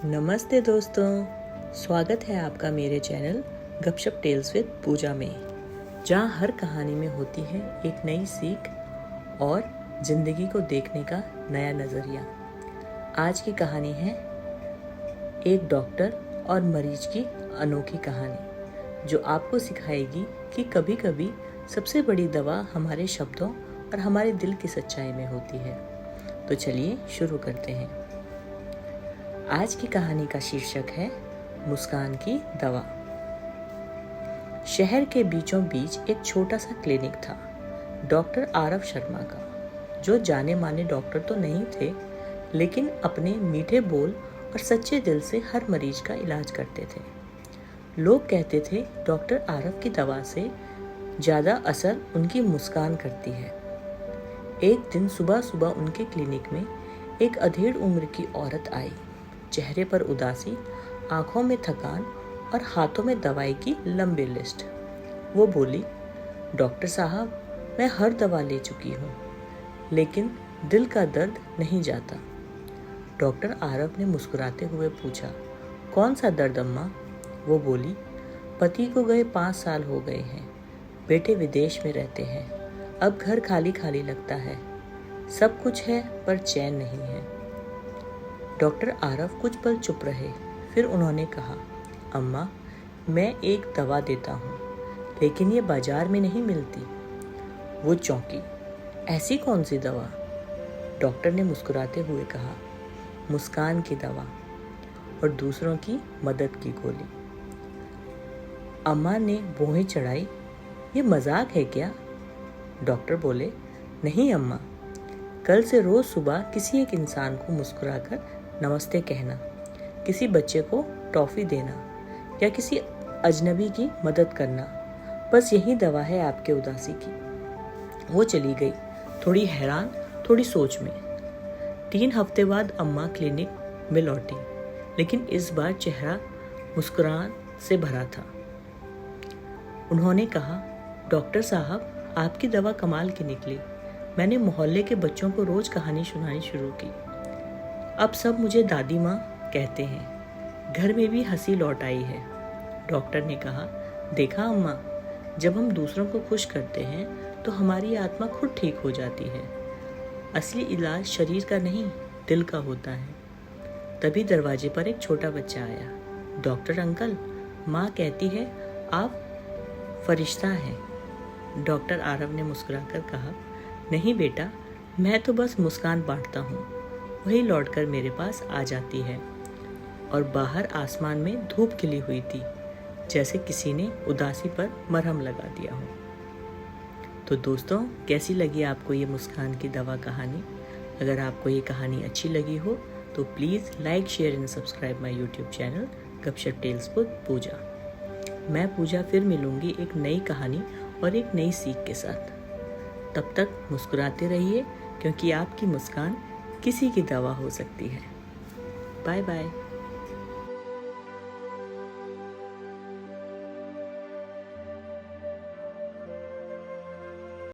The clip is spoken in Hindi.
नमस्ते दोस्तों, स्वागत है आपका मेरे चैनल गपशप टेल्स विद पूजा में, जहाँ हर कहानी में होती है एक नई सीख और ज़िंदगी को देखने का नया नज़रिया। आज की कहानी है एक डॉक्टर और मरीज की अनोखी कहानी, जो आपको सिखाएगी कि कभी कभी सबसे बड़ी दवा हमारे शब्दों और हमारे दिल की सच्चाई में होती है। तो चलिए शुरू करते हैं। आज की कहानी का शीर्षक है मुस्कान की दवा। शहर के बीचों बीच एक छोटा सा क्लिनिक था, डॉक्टर आरव शर्मा का, जो जाने माने डॉक्टर तो नहीं थे, लेकिन अपने मीठे बोल और सच्चे दिल से हर मरीज का इलाज करते थे। लोग कहते थे डॉक्टर आरव की दवा से ज़्यादा असर उनकी मुस्कान करती है। एक दिन सुबह सुबह उनके क्लिनिक में एक अधेड़ उम्र की औरत आई, चेहरे पर उदासी, आंखों में थकान और हाथों में दवाई की लंबी लिस्ट। वो बोली, डॉक्टर साहब, मैं हर दवा ले चुकी हूँ, लेकिन दिल का दर्द नहीं जाता। डॉक्टर आरव ने मुस्कुराते हुए पूछा, कौन सा दर्द अम्मा? वो बोली, पति को गए 5 साल हो गए हैं, बेटे विदेश में रहते हैं, अब घर खाली खाली लगता है, सब कुछ है पर चैन नहीं है। डॉक्टर आरव कुछ पल चुप रहे, फिर उन्होंने कहा, अम्मा, मैं एक दवा देता हूँ, लेकिन ये बाजार में नहीं मिलती। वो चौंकी, ऐसी कौन सी दवा? डॉक्टर ने मुस्कुराते हुए कहा, मुस्कान की दवा और दूसरों की मदद की गोली। अम्मा ने भौहें चढ़ाई, ये मजाक है क्या? डॉक्टर बोले, नहीं अम्मा, कल से रोज सुबह किसी एक इंसान को मुस्कुराकर नमस्ते कहना, किसी बच्चे को टॉफी देना या किसी अजनबी की मदद करना, बस यही दवा है आपके उदासी की। वो चली गई, थोड़ी हैरान, थोड़ी सोच में। 3 हफ्ते बाद अम्मा क्लिनिक में लौटी, लेकिन इस बार चेहरा मुस्कुरान से भरा था। उन्होंने कहा, डॉक्टर साहब, आपकी दवा कमाल की निकली। मैंने मोहल्ले के बच्चों को रोज कहानी सुनानी शुरू की। अब सब मुझे दादी माँ कहते हैं। घर में भी हंसी लौट आई है। डॉक्टर ने कहा, देखा अम्मा, जब हम दूसरों को खुश करते हैं तो हमारी आत्मा खुद ठीक हो जाती है। असली इलाज शरीर का नहीं, दिल का होता है। तभी दरवाजे पर एक छोटा बच्चा आया। डॉक्टर अंकल, माँ कहती है आप फरिश्ता हैं। डॉक्टर आरव ने मुस्कुराकर कहा, नहीं बेटा, मैं तो बस मुस्कान बांटता हूँ, वही लौटकर मेरे पास आ जाती है। और बाहर आसमान में धूप खिली हुई थी, जैसे किसी ने उदासी पर मरहम लगा दिया हो। तो दोस्तों, कैसी लगी आपको ये मुस्कान की दवा कहानी? अगर आपको ये कहानी अच्छी लगी हो तो please like, share and subscribe my YouTube channel गपशप टेल्स विद पूजा। मैं पूजा फिर मिलूंगी एक नई कहानी और एक नई सीख के साथ। तब तक मुस्कुराते रहिए, क्योंकि आपकी मुस्कान किसी की दवा हो सकती है। Bye bye.